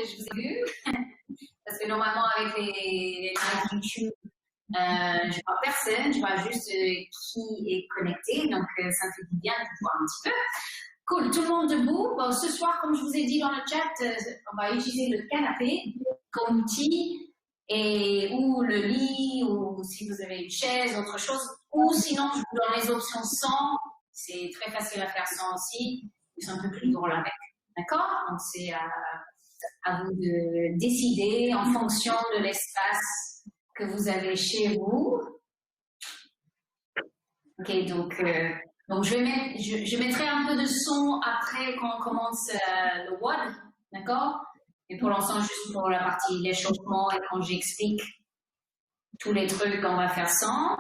que je vous ai vu. Parce que normalement, avec les lives YouTube, je vois personne, je vois juste qui est connecté. Donc, ça me fait du bien de voir un petit peu. Cool, tout le monde debout. Bon, ce soir, comme je vous ai dit dans le chat, on va utiliser le canapé comme outil, et ou le lit, ou si vous avez une chaise, autre chose. Ou sinon, je vous donne les options sans. C'est très facile à faire sans aussi. C'est un peu plus drôle avec. D'accord? Donc, c'est à vous de décider en fonction de l'espace que vous avez chez vous. Ok, donc je mettrai un peu de son après quand on commence le WOD, d'accord? Et pour l'instant, juste pour la partie l'échauffement et quand j'explique tous les trucs qu'on va faire sans.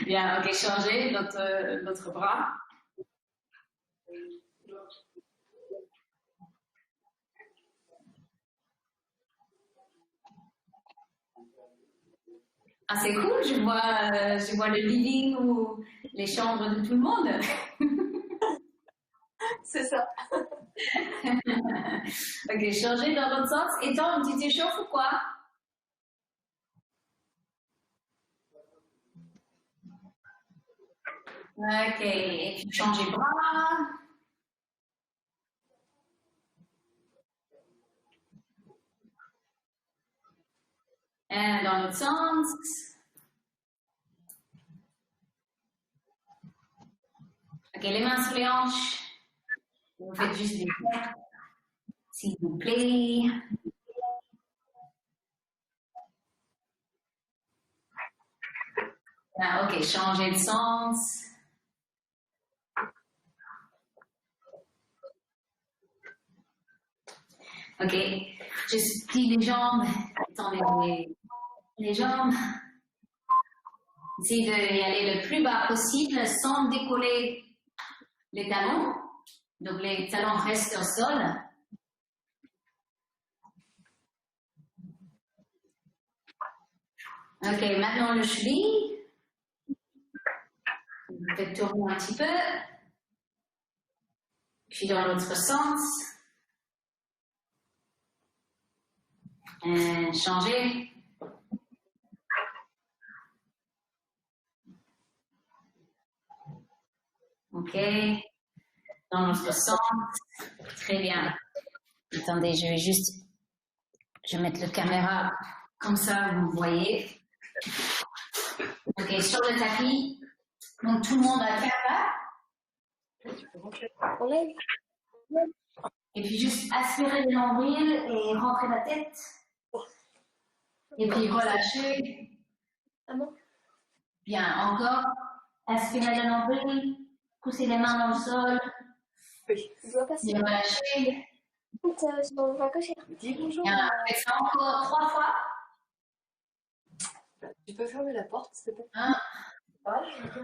Bien, ok, changer notre bras. Ah, c'est cool, je vois le living ou les chambres de tout le monde. C'est ça. Ok, changer dans l'autre sens. Et toi, tu t'échauffes ou quoi? Ok, et puis changer bras. Et dans l'autre sens. Ok, les mains sur les hanches. Vous faites juste des pas, s'il vous plaît. Ah, ok, changer de sens. Ok, juste plie les jambes. Attendez les jambes. Essayez d'y aller le plus bas possible sans décoller les talons. Donc les talons restent au sol. Ok, maintenant le cheville. Vous faites tourner un petit peu. Puis dans l'autre sens. Changer. Ok. Dans l'autre sens. Très bien. Attendez, je vais mettre le caméra comme ça, vous voyez. Ok, sur le tapis. Donc tout le monde a quatre pas. Et puis juste aspirer le nombril et rentrer la tête. Et puis relâcher. Bien, encore. Aspirer le nombril. Pousser les mains dans le sol. Oui. Et relâcher. Dis bonjour. Bien, faites ça encore 3 fois. Tu peux fermer la porte, s'il te plaît? 1,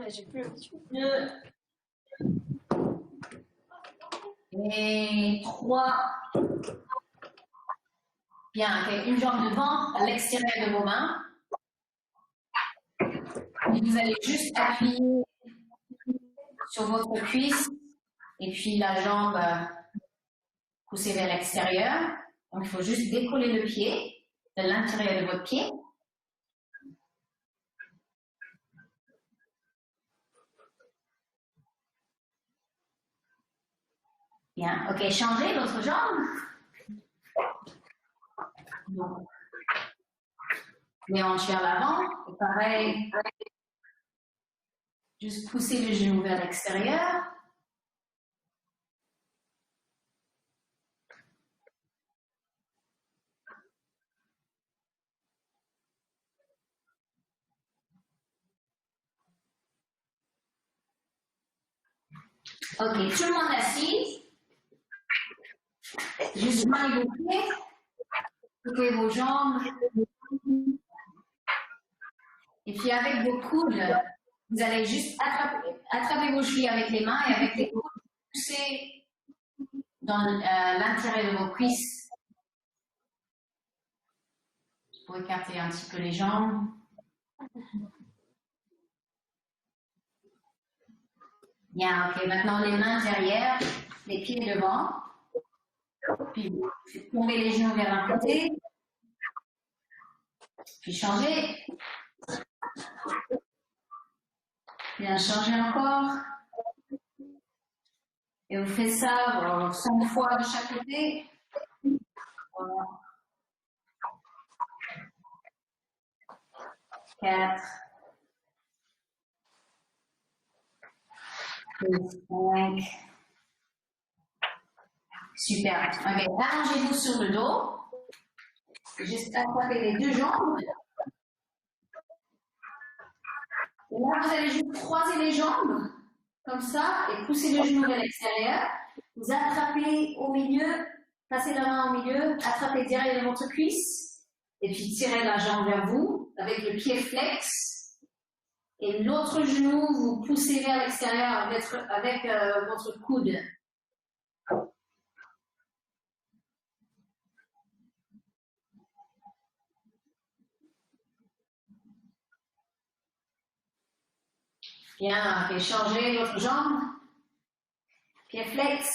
J'ai plus l'habitude. 2 et 3. Bien, ok. Une jambe devant, à l'extérieur de vos mains. Et vous allez juste appuyer sur votre cuisse et puis la jambe poussée vers l'extérieur. Donc, il faut juste décoller le pied de l'intérieur de votre pied. Bien, ok, changez l'autre jambe. Donc, les hanches vers l'avant. Et pareil, juste pousser le genou vers l'extérieur. Ok, tout le monde assis. Juste main et vos pieds. Coupez vos jambes. Et puis avec vos coudes, vous allez juste attraper vos chevilles avec les mains et avec les coudes, pousser dans l'intérieur de vos cuisses. Pour écarter un petit peu les jambes. Bien, ok. Maintenant, les mains derrière, les pieds devant. Puis, vous tombez les genoux vers un côté. Puis, changez. Bien, changez encore. Et vous faites ça 100 fois de chaque côté. Voilà. 4. 5. Super. Ok, allongez-vous sur le dos. Juste attraper les deux jambes. Et là, vous allez juste croiser les jambes, comme ça, et pousser le genou vers l'extérieur. Vous attrapez au milieu, passez la main au milieu, attrapez derrière votre cuisse, et puis tirez la jambe vers vous, avec le pied flex. Et l'autre genou, vous poussez vers l'extérieur avec votre coude. Bien, et changez l'autre jambe. Pied flex.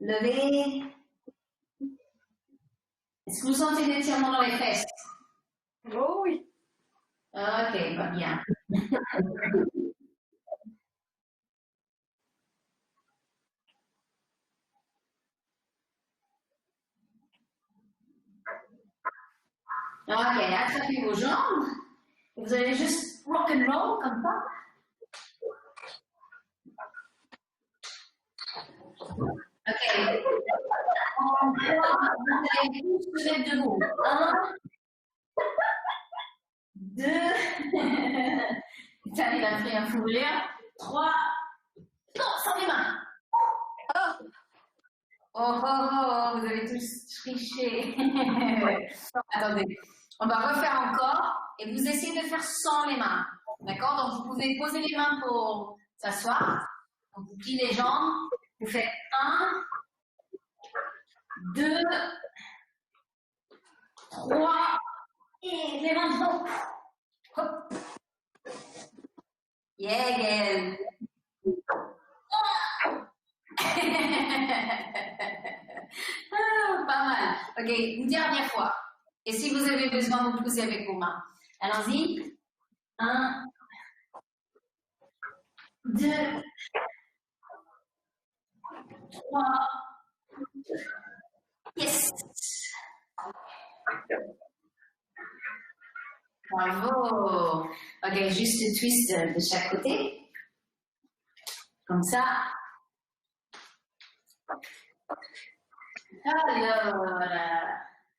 Levez. Est-ce que vous sentez l'étirement dans les fesses? Oh oui. Ok, pas bien. Ok, attrapez vos jambes. Vous allez juste rock and roll comme ça. Ok. En 3, vous allez tous vous mettre debout. 1, 2. Putain, il a pris un fou rire. 3. Non, sans les mains. Oh, oh, oh, vous avez tous triché. Attendez. On va refaire encore et vous essayez de faire sans les mains. D'accord? Donc, vous pouvez poser les mains pour s'asseoir. Donc, vous pliez les jambes. Vous faites 1, 2, 3 et les mains devant. Hop. Yeah, Gaëlle. Pas mal. Ok, une dernière fois. Et si vous avez besoin, vous poussez avec vos mains. Allons-y. 1, 2, 3. Yes. Bravo. Ok, juste le twist de chaque côté. Comme ça. Alors,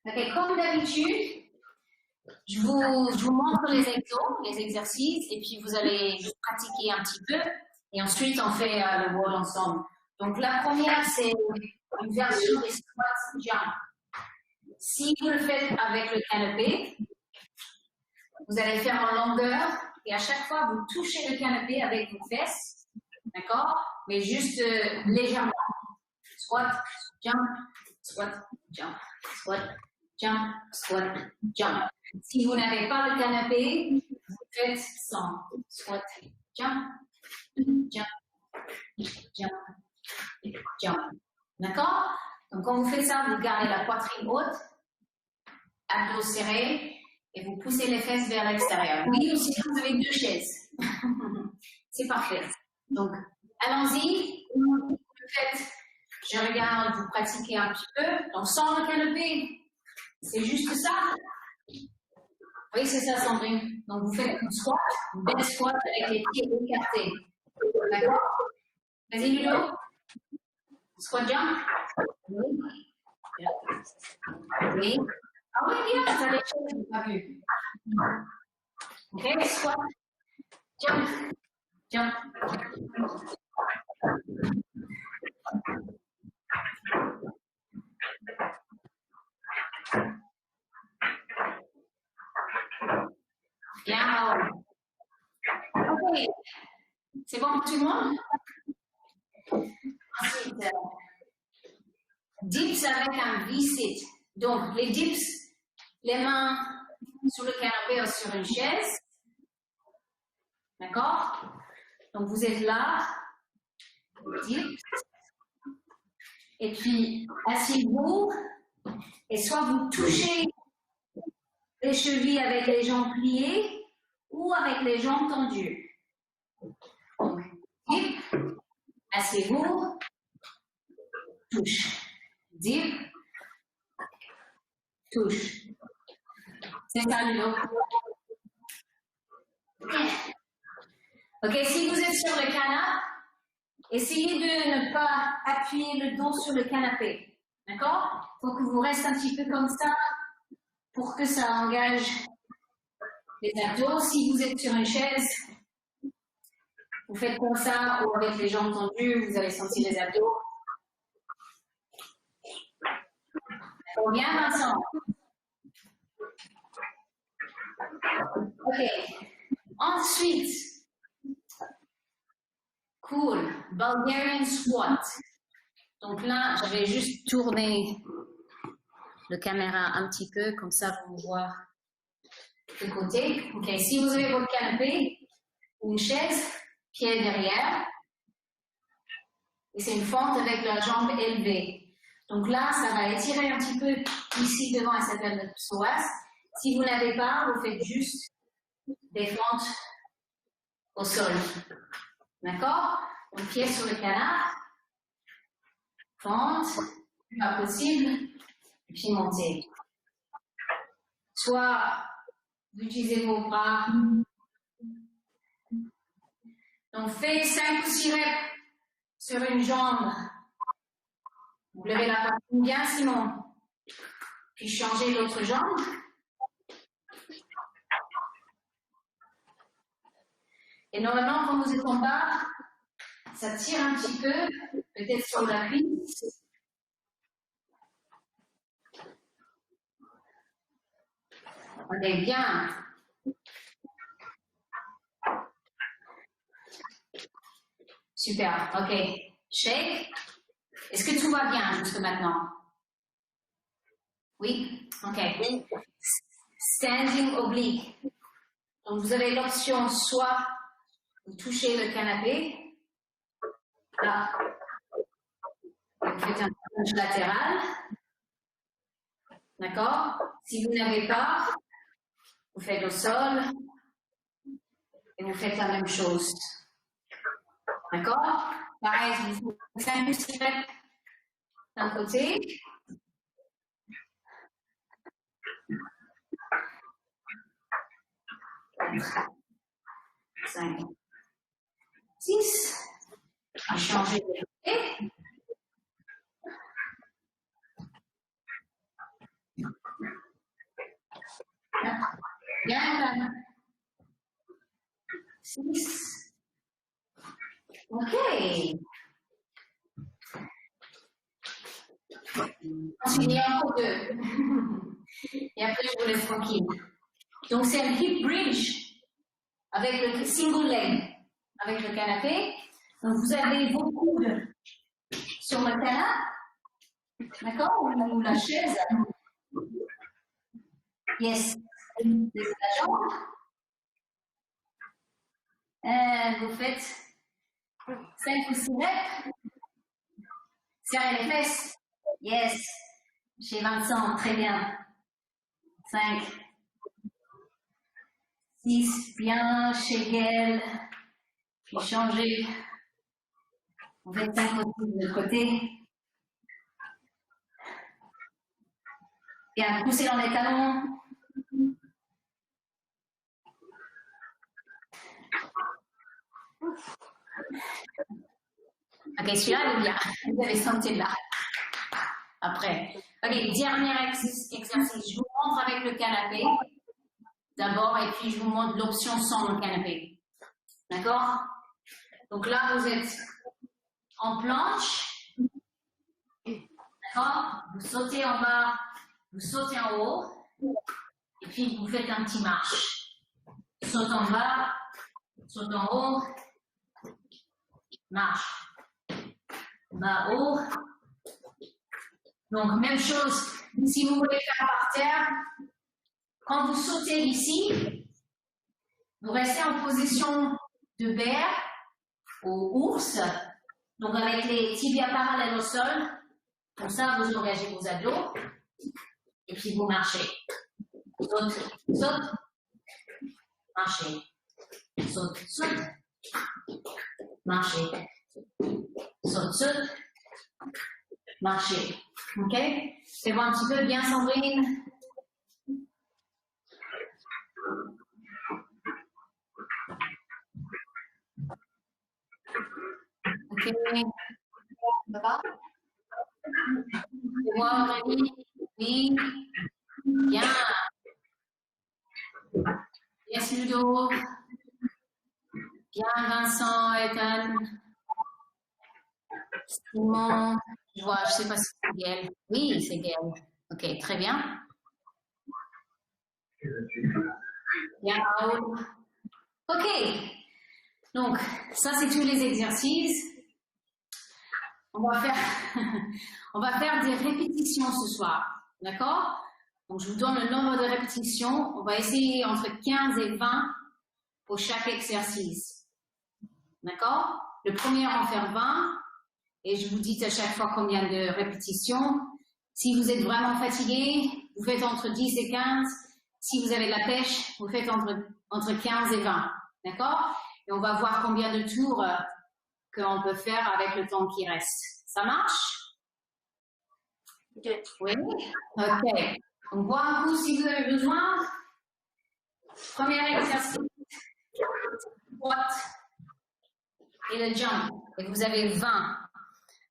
ok, comme d'habitude, je vous montre les exercices, et puis vous allez juste pratiquer un petit peu, et ensuite on fait le wall ensemble. Donc la première, c'est une version des squats jump. Si vous le faites avec le canapé, vous allez faire en longueur, et à chaque fois, vous touchez le canapé avec vos fesses, d'accord? Mais juste légèrement. Squat, jump, squat, jump, squat, jump, squat, jump. Si vous n'avez pas le canapé, vous faites sans squat, jump, jump, jump, jump. D'accord? Donc quand vous faites ça, vous gardez la poitrine haute, abdos serrés, et vous poussez les fesses vers l'extérieur. Oui, ou sinon vous avez 2 chaises. C'est parfait. Donc, allons-y. Vous faites, je regarde, vous pratiquez un petit peu. Donc, sans le canapé, c'est juste ça. Oui, c'est ça, Sandrine. Donc, vous faites une squat, une belle squat avec les pieds écartés. D'accord? Vas-y, Ludo. Squat jump. Oui. Oui. Ah oui, bien, ça les choses, je n'ai pas vu. Ok, squat. Jump. Jump. Bien. Ok. C'est bon pour tout le monde? Ensuite, dips avec un V-sit. Donc, les dips, les mains sur le canapé ou sur une chaise. D'accord? Donc, vous êtes là. Et puis, asseyez-vous. Et soit vous touchez les chevilles avec les jambes pliées ou avec les jambes tendues. Donc, dip, asseyez-vous, touche. Dip, touche. C'est ça le dos. Ok, si vous êtes sur le canapé, essayez de ne pas appuyer le dos sur le canapé. D'accord? Il faut que vous restez un petit peu comme ça pour que ça engage les abdos. Si vous êtes sur une chaise, vous faites comme ça ou avec les jambes tendues, vous allez sentir les abdos. D'accord, bien, Vincent? Ok. Ensuite, cool, Bulgarian squat. Donc là, je vais juste tourner le caméra un petit peu, comme ça vous voyez de côté. Ok, si vous avez votre canapé ou une chaise, pied derrière, et c'est une fente avec la jambe élevée. Donc là, ça va étirer un petit peu ici devant, elle s'appelle le psoas. Si vous n'avez pas, vous faites juste des fentes au sol. D'accord? Donc pied sur le canapé, fente, le plus bas possible, et puis monter. Soit vous utilisez vos bras. Donc faites 5 ou 6 reps sur une jambe. Vous levez la poitrine bien, Simon. Puis changez l'autre jambe. Et normalement, quand vous êtes en bas, ça tire un petit peu, peut-être sur la cuisse. On est bien. Super, ok. Shake. Est-ce que tout va bien jusque maintenant? Oui? Ok. Standing oblique. Donc vous avez l'option soit vous touchez le canapé, là, vous faites un crunch latéral, d'accord? Si vous n'avez pas, vous faites au sol et vous faites la même chose, d'accord? Pareil, vous faites 5 ou 6 reps d'un côté. Cinq, 6. Changer de côté. Bien, 6. Ok. Ensuite, il y a encore 2. Et après, je vous laisse tranquille. Donc, c'est un hip bridge avec le single leg, avec le canapé. Donc, vous avez vos coudes sur le canapé, d'accord, ou la chaise. Yes. La jambe. Vous faites 5 ou 6 reps. Serrez les fesses. Yes. Chez Vincent, très bien. 5. 6, bien, chez Gaël. Puis changez. Vous faites 5 aussi de l'autre côté. Bien, poussez dans les talons. Ok, celui-là, il est bien. Vous avez senti là. Après. Ok, dernier exercice. Je vous montre avec le canapé d'abord et puis je vous montre l'option sans le canapé. D'accord? Donc là, vous êtes en planche. D'accord? Vous sautez en bas, vous sautez en haut et puis vous faites un petit marche. Saute en bas, saute en haut, marche. Bas, haut. Donc, même chose, si vous voulez faire par terre, quand vous sautez ici, vous restez en position de bear ou ours, Donc, avec les tibias parallèles au sol, comme ça, vous engagez vos abdos. Et puis, vous marchez. Saute, saute, marchez. Saute, saute, marchez. Saute, saute, marchez. OK? Fais voir un petit peu bien, Sandrine. OK. Ça va? Fais voir, Aurélie. Oui. Bien. Yes, Ludo. Bien, Vincent, Ethan. Simon. Je vois, je sais pas si c'est Gaël. Oui, c'est Gaël. OK, très bien. Bien, Raoul. OK. Donc, ça, c'est tous les exercices. On va faire des répétitions ce soir. D'accord? Donc, je vous donne le nombre de répétitions. On va essayer entre 15 et 20 pour chaque exercice. D'accord? Le premier, on va faire 20. Et je vous dis à chaque fois combien de répétitions. Si vous êtes vraiment fatigué, vous faites entre 10 et 15. Si vous avez de la pêche, vous faites entre 15 et 20. D'accord? Et on va voir combien de tours qu'on peut faire avec le temps qui reste. Ça marche? Ok. Oui? Ok. On voit un coup si vous avez besoin. Premier exercice. Squat. Et le jump. Et vous avez 20.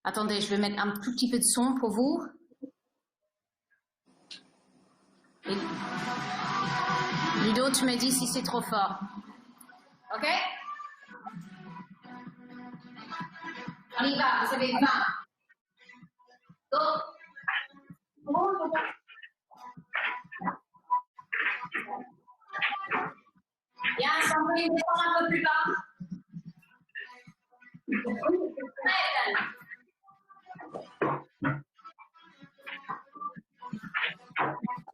Attendez, je vais mettre un tout petit peu de son pour vous. Et... Ludo, tu me dis si c'est trop fort. OK? On y va, vous avez 20. Go! Bien, Sandrine, descends un peu plus bas.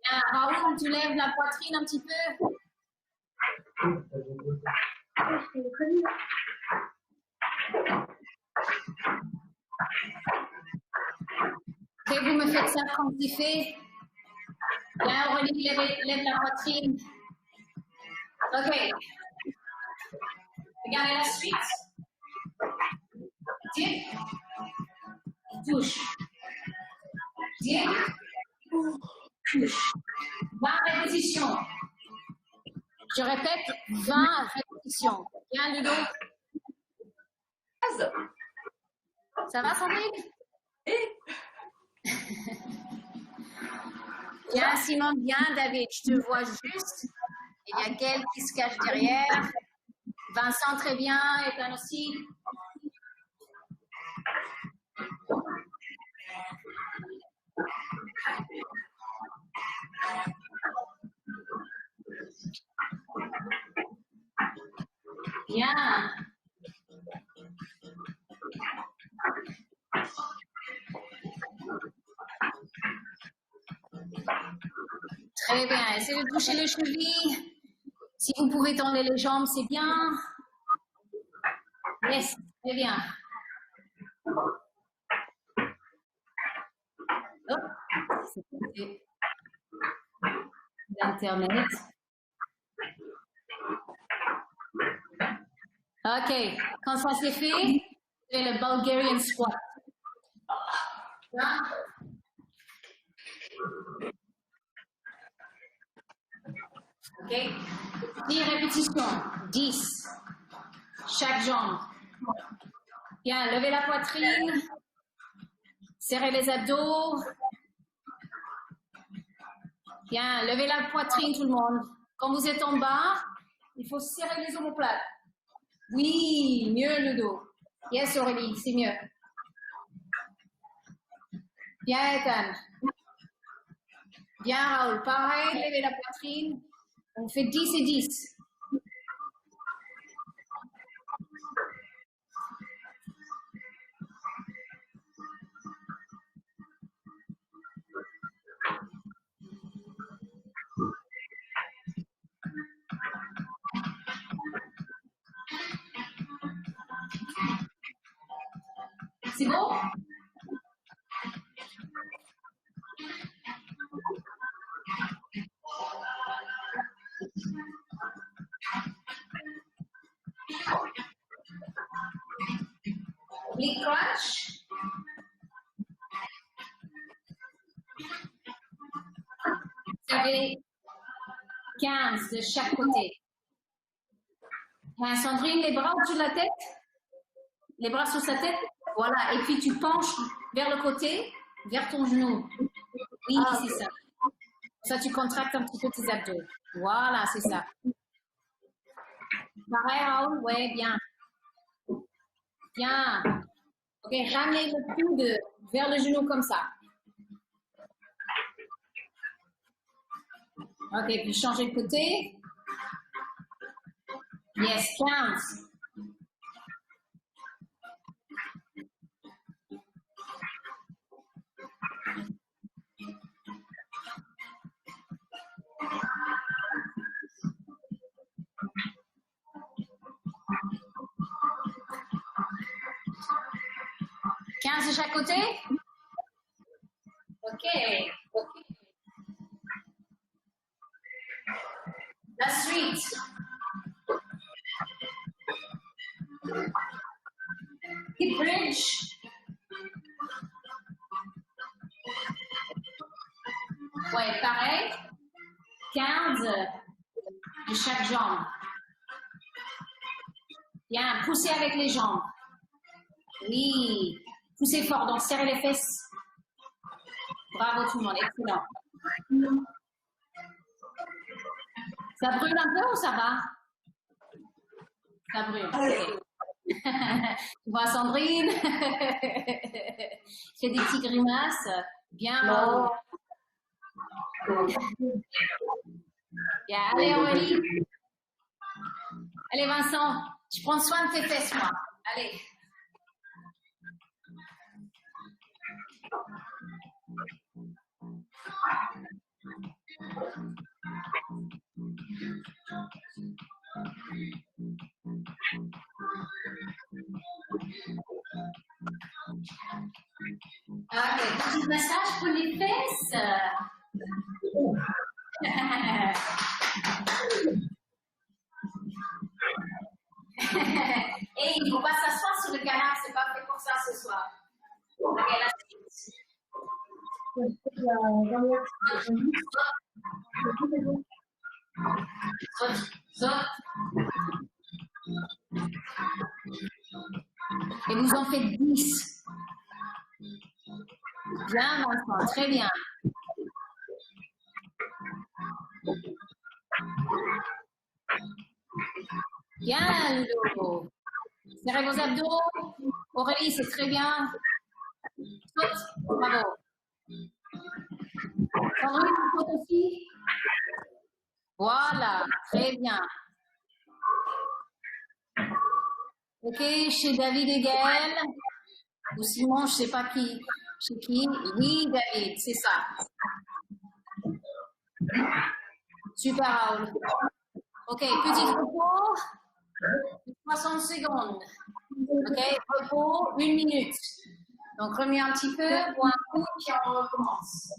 Bien, Raoul, tu lèves la poitrine un petit peu. Ok, vous me faites ça quand c'est fait. Bien, Aurélie, lève la poitrine. Ok. Regardez la suite. Tire. Touche. Tire. Touche. 20 répétitions. Je répète, 20 répétitions. Bien, Ludo? Ça va, Sandrine? Bien, Simon, bien, David, je te vois juste. Il y a Gaël qui se cache derrière. Vincent, très bien, Ethan aussi. Bien. Très bien. Essayez de toucher les chevilles. Si vous pouvez tendre les jambes, c'est bien. Yes, très bien. Hop. C'est l'Internet. OK. Quand ça c'est fait, c'est le Bulgarian squat. Là. OK. 10 répétitions. 10. Chaque jambe. Bien, levez la poitrine. Serrez les abdos. Bien, levez la poitrine tout le monde. Quand vous êtes en bas, il faut serrer les omoplates. Oui, mieux le dos. Yes, Aurélie, c'est mieux. Bien, Ethan. Bien, Raoul. Pareil, levez la poitrine. On fait 10 et 10. C'est bon? Oblique crunch. Vous avez 15 de chaque côté. Sandrine, les bras au-dessus de la tête. Les bras sur sa tête. Voilà. Et puis tu penches vers le côté, vers ton genou. Oui, c'est ça. Ça, tu contractes un petit peu tes abdos. Voilà, c'est ça. Pareil, Raoul? Ouais, bien. Bien. Ok, ramenez le coude vers le genou comme ça. Ok, puis changez de côté. Yes, 15. De chaque côté? Ok. La suite. Hip bridge. Ouais, pareil. 15 de chaque jambe. Bien, poussez avec les jambes. Oui. Poussez fort, donc serrez les fesses. Bravo tout le monde, excellent. Ça brûle un peu ou ça va? Ça brûle. Okay. Tu vois Sandrine? Fait des petites grimaces. Bien. Bien. Allez Aurélie. Allez Vincent, tu prends soin de tes fesses, moi. Allez. Ok, petit massage pour les fesses. Et il ne faut pas s'asseoir sur le canapé, c'est pas fait pour ça ce soir. Ok, la suite. Et vous en faites 10. Bien, Vincent, très bien. Bien, Ludo. Serrez vos abdos. Aurélie, c'est très bien. Saute. Bravo. Sandrine, tu sautes aussi. Voilà, très bien. Ok, chez David et Gaël. Ou Simon, je ne sais pas qui. Chez qui? Oui, David, c'est ça. Super, Raoul. Ok, petit repos. 60 secondes. Ok, repos, 1 minute. Donc, remue un petit peu, bois un coup, puis on recommence.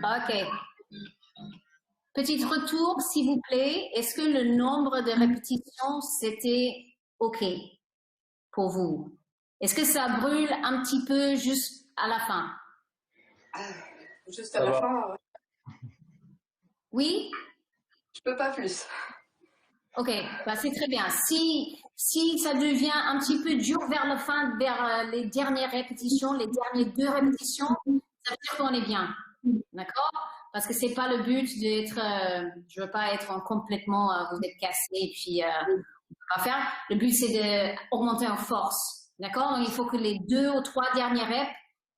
Ok. Petit retour, s'il vous plaît. Est-ce que le nombre de répétitions, c'était OK pour vous? Est-ce que ça brûle un petit peu juste à la fin? Juste à la fin. Oui? Je peux pas plus. Ok, bah c'est très bien. Si ça devient un petit peu dur vers la fin, vers les dernières répétitions, les dernières 2 répétitions, ça veut dire qu'on est bien. D'accord? Parce que c'est pas le but d'être, je veux pas être complètement, vous êtes cassé et puis on va faire. Le but c'est d'augmenter en force. D'accord? Donc il faut que les 2 ou 3 dernières reps,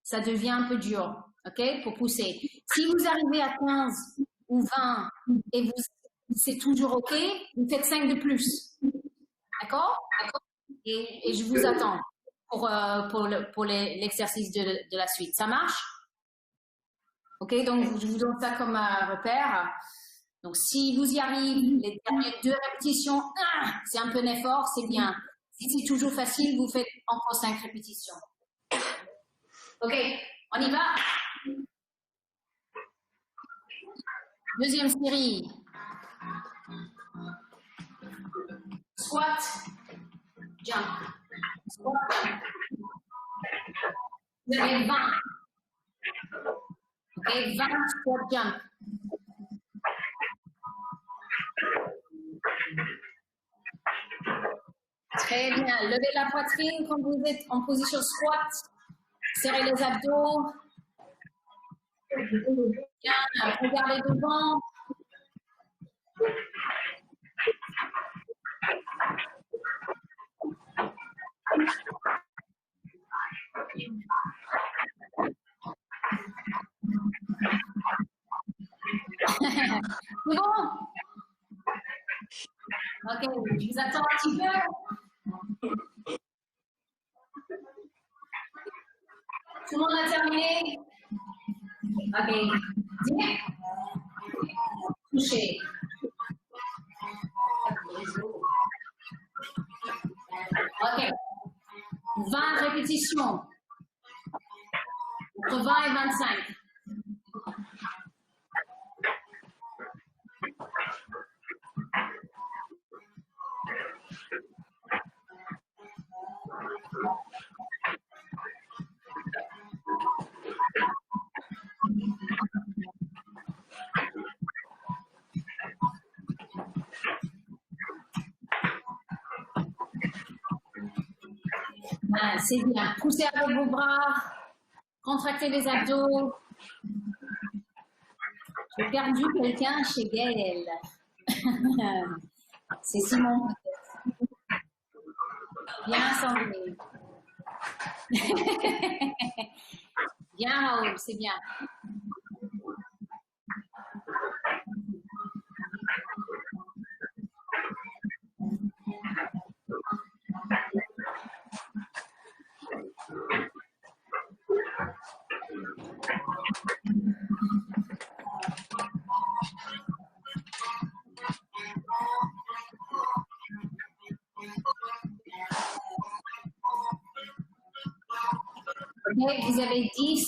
ça devient un peu dur. ok, pour pousser. Si vous arrivez à 15 ou 20 et c'est toujours ok, vous faites 5 de plus. D'accord? Et je vous attends pour l'exercice de la suite. Ça marche? Ok, donc je vous donne ça comme repère. Donc si vous y arrivez, les dernières 2 répétitions, c'est un peu un effort, c'est bien. Si c'est toujours facile, vous faites encore 5 répétitions. Ok, on y va. Deuxième série. Squat, jump. Squat, jump. Vous avez 20. Ok, 20 squat, jump. Très bien. Levez la poitrine quand vous êtes en position squat. Serrez les abdos. Bien, regardez devant. C'est bon? Ok, je vous attends un petit peu. Tout le monde a terminé? Ok. Touché. Ok. 20 répétitions. Entre 20 et 25. Ah, c'est bien. Poussez avec vos bras. Contractez les abdos. J'ai perdu quelqu'un chez Gaël. C'est Simon. Bien Sandrine. Bien Raoul, c'est bien. Ok, vous avez 10.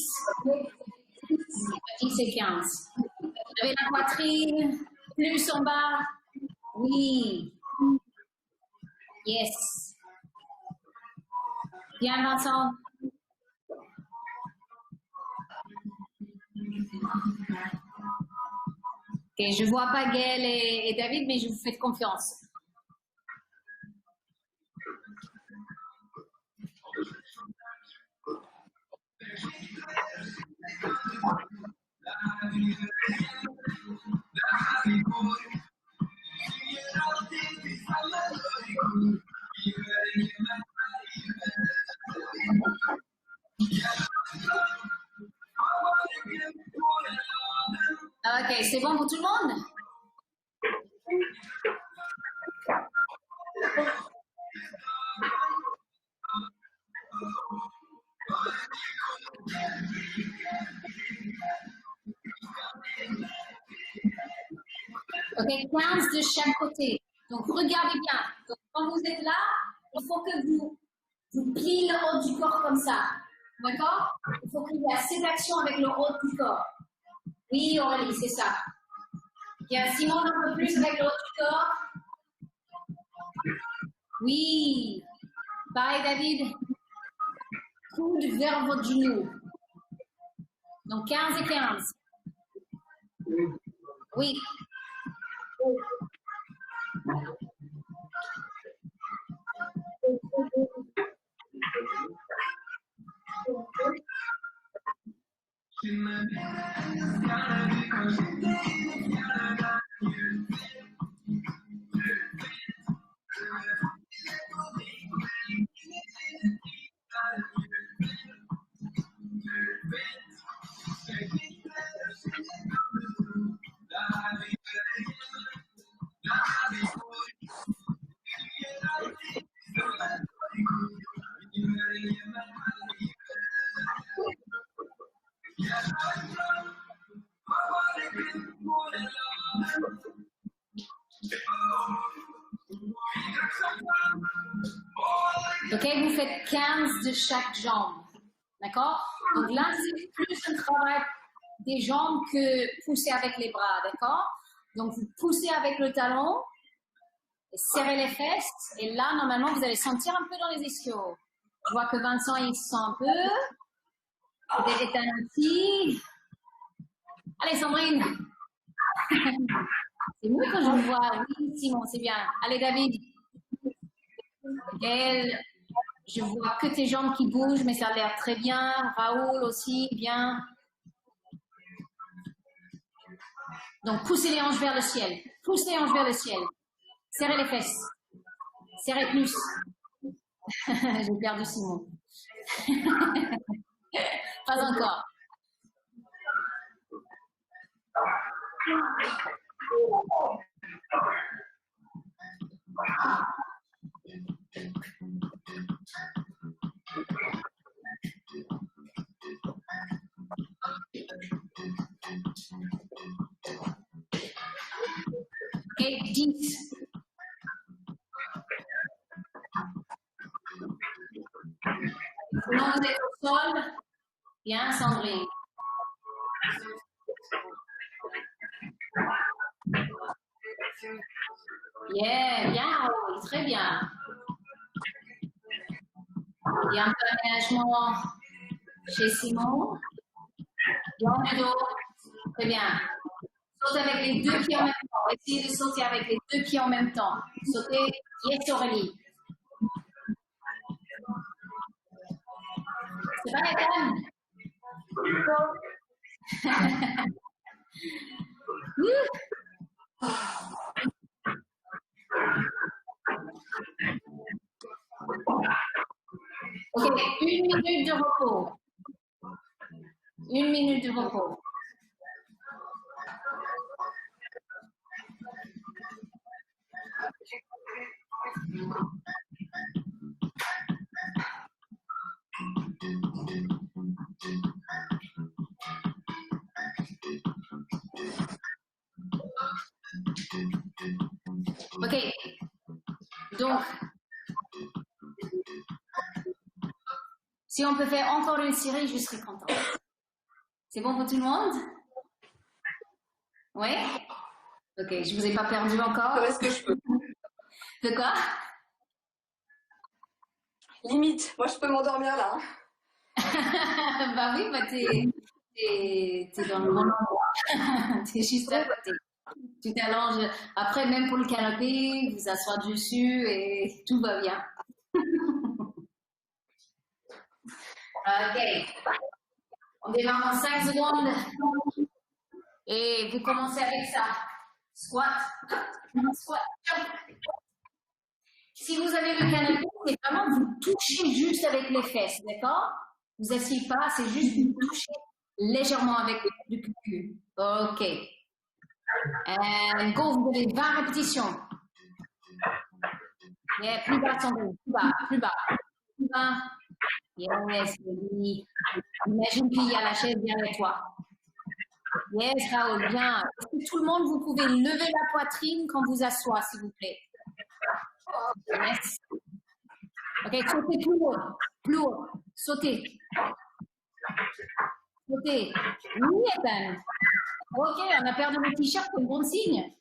10 et 15. Vous avez la poitrine, plus en bas. Oui. Yes. Bien, Vincent. Ok, je ne vois pas Gaël et David, mais je vous fais confiance. Ok, c'est bon pour tout le monde? Ok, 15 de chaque côté. Donc, regardez bien. Donc, quand vous êtes là, il faut que vous pliez le haut du corps comme ça. D'accord? Il faut qu'il y ait assez d'action avec le haut du corps. Oui, Aurélie, c'est ça. Il y a Simon un peu plus avec le haut du corps. Oui. Pareil, David. Coude vers votre genou. Donc, 15 et 15. Oui. Ok, vous faites 15 de chaque jambe. D'accord? Donc là, c'est plus un travail des jambes que pousser avec les bras. D'accord? Donc vous poussez avec le talon, et serrez les fesses, et là, normalement, vous allez sentir un peu dans les ischios. Je vois que Vincent, il se sent un peu. Peut-être Ethan aussi. Allez, Sandrine. C'est mieux quand je vous vois. Oui, Simon, c'est bien. Allez, David. Gaël, je vois que tes jambes qui bougent, mais ça a l'air très bien. Raoul aussi, bien. Donc, poussez les hanches vers le ciel. Poussez les hanches vers le ciel. Serrez les fesses. Serrez plus. J'ai perdu Simon. Pas encore. Ok, 10. Sinon, vous êtes au sol. Bien, Sandrine. Yeah, bien, oui, très bien. Il y a un peu d'aménagement chez Simon. Dans le dos. Très bien. Sautez avec les deux pieds en même temps. Essayez de sauter avec les deux pieds en même temps. Sautez, yes, Aurélie. C'est pas la calme. Ok, 1 minute de repos. 1 minute de repos. Ok, donc, si on peut faire encore une série, je serai contente. C'est bon pour tout le monde? Oui? Ok, je vous ai pas perdu encore? Est-ce que je peux? De quoi? Limite, moi je peux m'endormir là. Bah oui, bah t'es dans le bon endroit. T'es juste à côté. Tu t'allonges. Après, même pour le canapé, vous asseoir dessus et tout va bien. Ok. On démarre en 5 secondes. Et vous commencez avec ça. Squat. Squat. Si vous avez le canapé, c'est vraiment vous touchez juste avec les fesses, d'accord? Vous asseyez pas, c'est juste vous touchez légèrement avec le cul. Ok. And go, vous avez 20 répétitions. Yeah, plus bas, Sandrine, plus bas, plus bas. Plus bas. Yes, Lily. Imagine qu'il y a la chaise derrière toi. Yes, Raoul, bien. Est-ce que tout le monde, vous pouvez lever la poitrine quand vous assoit, s'il vous plaît? Yes. Ok, sautez plus haut. Plus haut. Sautez. Sautez. Oui, Ethan. Ok, on a perdu le t-shirt, c'est bon signe.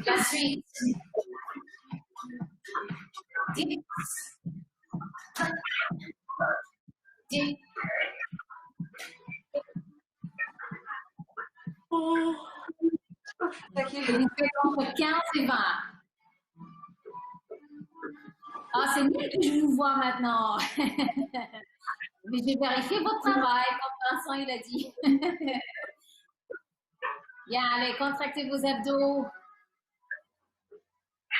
La suite. 10. 10. Vous faites entre 15 et 20. Ah, c'est mieux que je vous vois maintenant. Mais j'ai vérifié votre travail, comme Vincent il a dit. Bien, allez, contractez vos abdos.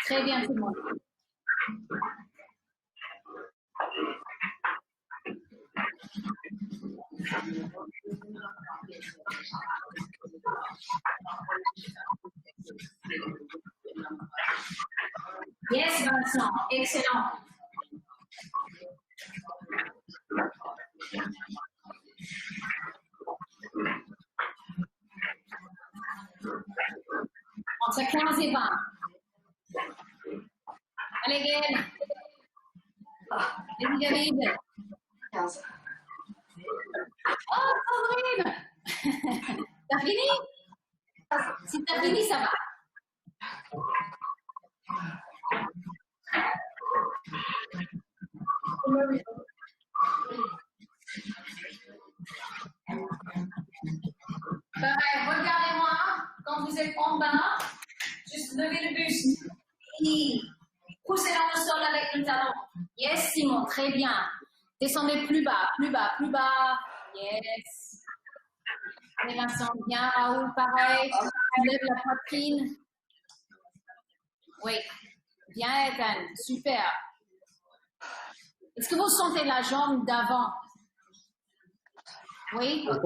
Très bien, tout le monde. Yes, Vincent, excellent. Entre 15 et 20. Allez, Gaëlle. Vas-y, David. 15. Oh, Sandrine. T'as fini? Si t'as fini, ça va. Pareil, regardez-moi quand vous êtes en bas, juste levez le buste et poussez dans le sol avec le talon. Yes, Simon, très bien. Descendez plus bas, plus bas, plus bas. Yes. Allez, Vincent, bien. Raoul, pareil. Tu lèves la poitrine. Oui. Bien, Ethan. Super. Est-ce que vous sentez la jambe d'avant? Oui? Ok.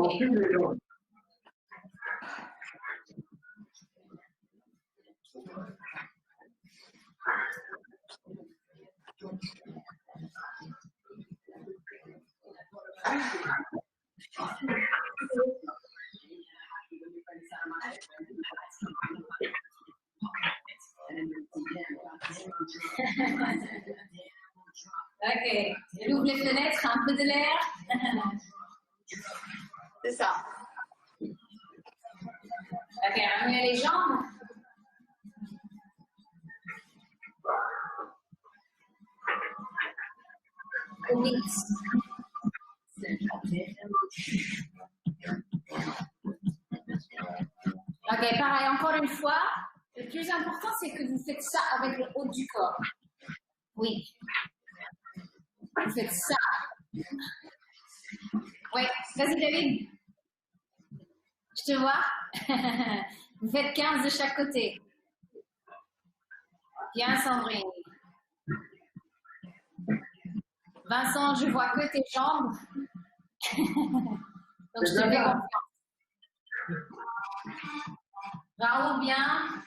Ok. Elle ouvre les fenêtres, un peu de l'air. C'est ça. Ok, ramenez les jambes. Vite. Ok, pareil, encore une fois. Le plus important, c'est que vous faites ça avec le haut du corps. Oui. Vous faites ça. Oui, vas-y David. Je te vois. Vous faites 15 de chaque côté. Bien Sandrine. Vincent, je vois que tes jambes. Donc je te fais confiance. Raoul, bien.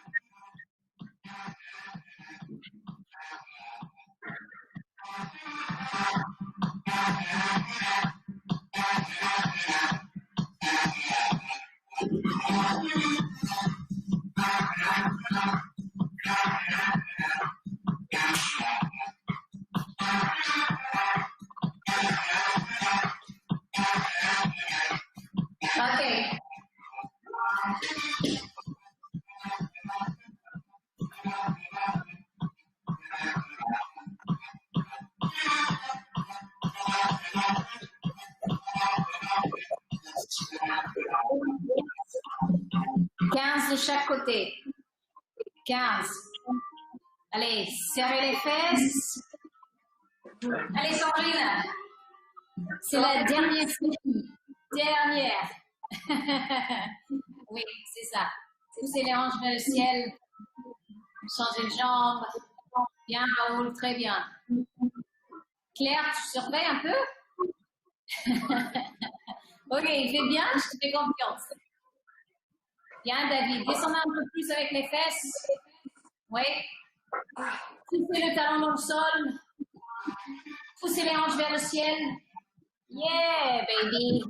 Ok. Quinze de chaque côté. 15. Allez, serrez les fesses. Allez, Sandrine. C'est la dernière série. Dernière. Oui, c'est ça. Poussez les hanches vers le ciel. Changez de jambe. Bien, Raoul, très bien. Claire, tu surveilles un peu? Ok, il fait bien, je te fais confiance. Bien, David, descendez un peu plus avec les fesses. Oui. Poussez le talon dans le sol. Poussez les hanches vers le ciel. Yeah, baby.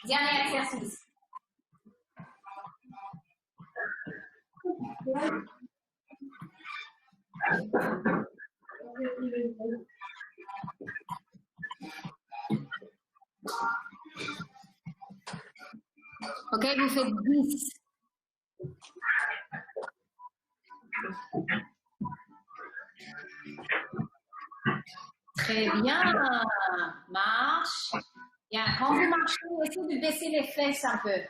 Dernier exercice. Ok, vous faites 10. Très bien. Marche. Bien. Quand vous marchez, essayez de baisser les fesses un peu.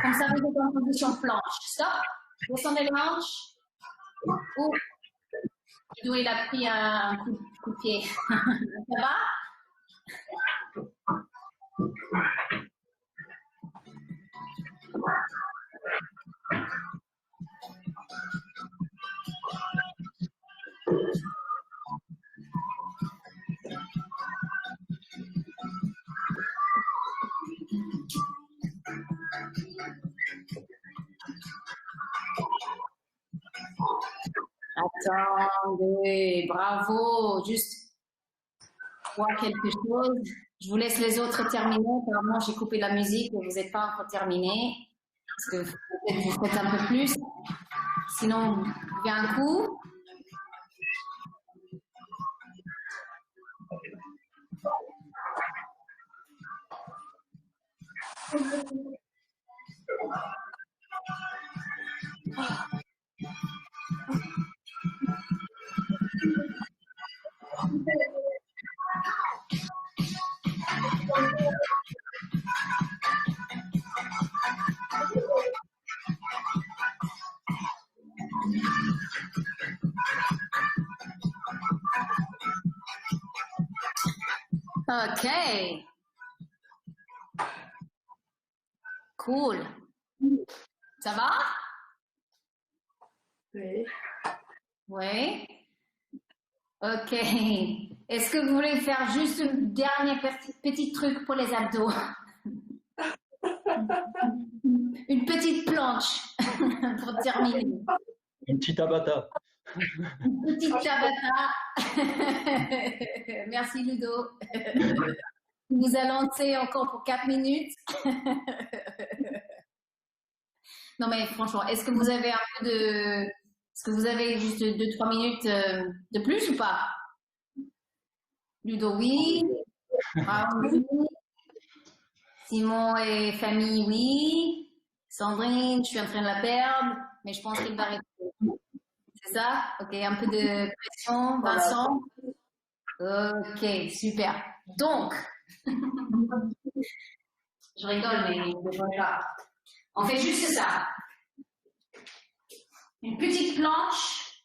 Comme ça, vous êtes en position planche. Stop. Descendez les hanches. Ouh. Didou, il a pris un coup de pied. Ça va? Attendez, bravo. Juste voir quelque chose. Je vous laisse les autres terminer. Apparemment, j'ai coupé la musique et vous n'êtes pas encore terminé. Parce que peut-être vous faites un peu plus. Sinon, vous pouvez un coup. Ok. Cool. Ça va? Oui. Oui. Ok. Est-ce que vous voulez faire juste un dernier petit truc pour les abdos? Une petite planche pour terminer. Un petit Tabata. Une petite Tabata. Merci Ludo. Il nous a lancé encore pour 4 minutes. Non mais franchement, est-ce que vous avez un peu de... Est-ce que vous avez juste 2-3 minutes de plus ou pas? Ludo, oui. Raoul, oui. Simon et famille, oui. Sandrine, je suis en train de la perdre, mais je pense qu'il va rester. C'est ça? Ok, un peu de pression. Vincent? Ok, super. Donc, je rigole, mais voilà. On fait juste ça. Une petite planche.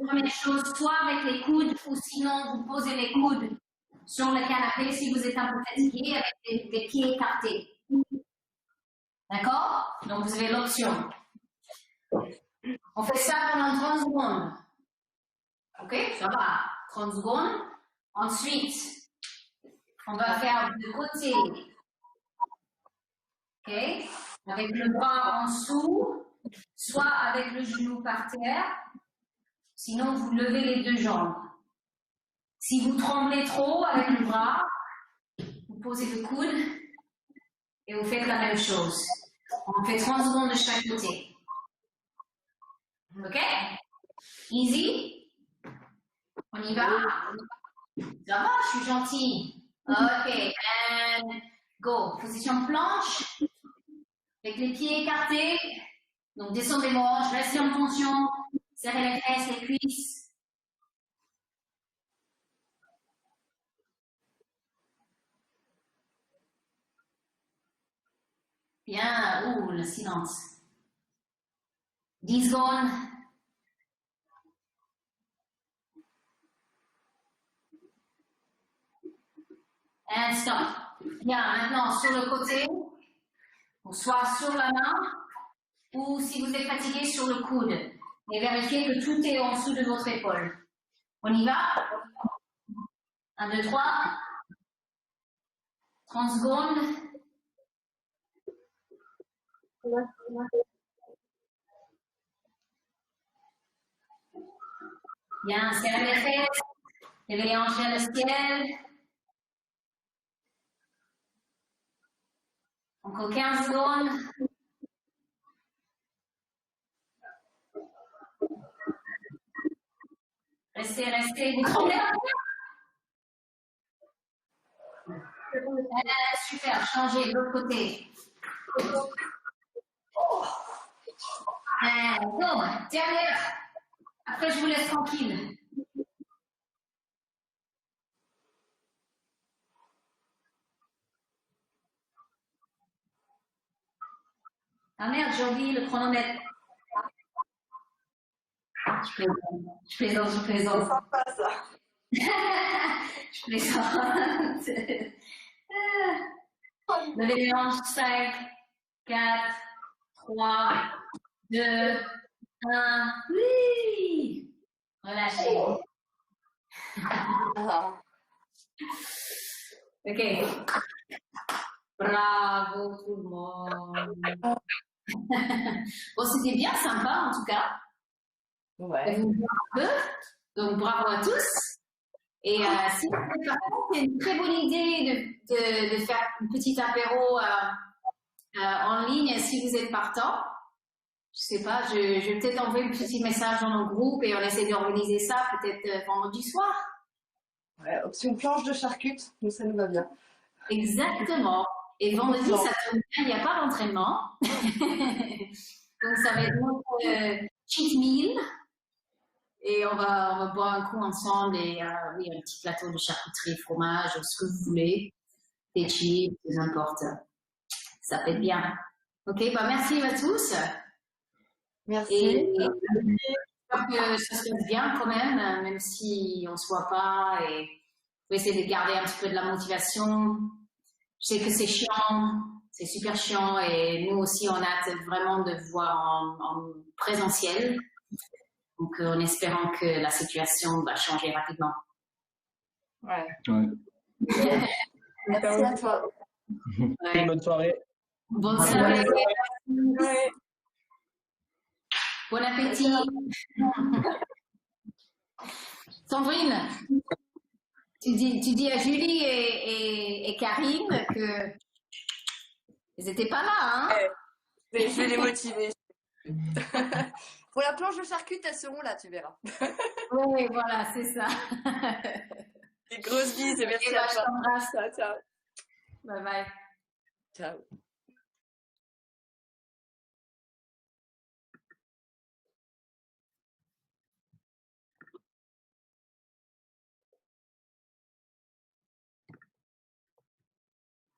Première chose, soit avec les coudes, ou sinon vous posez les coudes sur le canapé si vous êtes un peu fatigué avec les pieds écartés. D'accord? Donc vous avez l'option. On fait ça pendant 30 secondes. Ok? Ça va. 30 secondes. Ensuite, on va faire de côté. Ok? Avec le bras en dessous, soit avec le genou par terre. Sinon, vous levez les deux jambes. Si vous tremblez trop avec le bras, vous posez le coude et vous faites la même chose. On fait 30 secondes de chaque côté. Ok? Easy? On y va? Ça va, je suis gentille. Ok, and go. Position planche, avec les pieds écartés. Donc descendez les manches, restez en tension, serrez les fesses, les cuisses. Bien, ouh, le silence. 10 secondes. And stop. Bien, maintenant sur le côté, ou soit sur la main, ou si vous êtes fatigué, sur le coude. Et vérifiez que tout est en dessous de votre épaule. On y va? 1, 2, 3. 30 secondes. Bien, serrez les fesses. Levez les hanches vers le ciel. Encore 15 secondes. Restez, restez. Vous tremblez un peu? Super, changez de l'autre côté. Bon, dernière. Après, je vous laisse tranquille. Ah merde, j'ai oublié le chronomètre. Je plaisante, je plaisante. C'est pas ça. Je plaisante. Levez les hanches, 5, 4, 3, 2, 1. Oui! Relâchez. Ok. Bravo tout le monde. Bon, c'était bien sympa en tout cas. Ouais. vous voir un peu. Donc, bravo à tous. Et si vous êtes partant, c'est une très bonne idée de faire un petit apéro en ligne si vous êtes partant. Je sais pas, je vais peut-être envoyer un petit message dans nos groupes et on essaie d'organiser ça peut-être vendredi soir. Ouais, option planche de charcutes, nous ça nous va bien. Exactement. Et vendredi, ça tombe bien, il n'y a pas d'entraînement. Donc, ça va être notre cheat meal. Et on va boire un coup ensemble et oui, un petit plateau de charcuterie, fromage, ce que vous voulez. Des chips, peu importe. Ça fait bien. Ok, bah merci à tous. Merci. Et j'espère que ça se passe bien quand même si on ne se voit pas. Et on va essayer de garder un petit peu de la motivation. Je sais que c'est chiant, c'est super chiant et nous aussi on a hâte vraiment de voir en présentiel. Donc en espérant que la situation va changer rapidement. Ouais. Ouais. Merci à toi. Ouais. Bonne soirée. Bonne soirée. Ouais. Bon appétit. Sandrine, tu dis à Julie et Karine que ils n'étaient pas là, hein? Ouais. Je vais les motiver. Pour la planche de charcutes, elles seront là, tu verras. Oui, voilà, c'est ça. Des grosses bises et merci Et à bah, je toi. t'embrasse. Ciao, ciao. Bye bye. Ciao.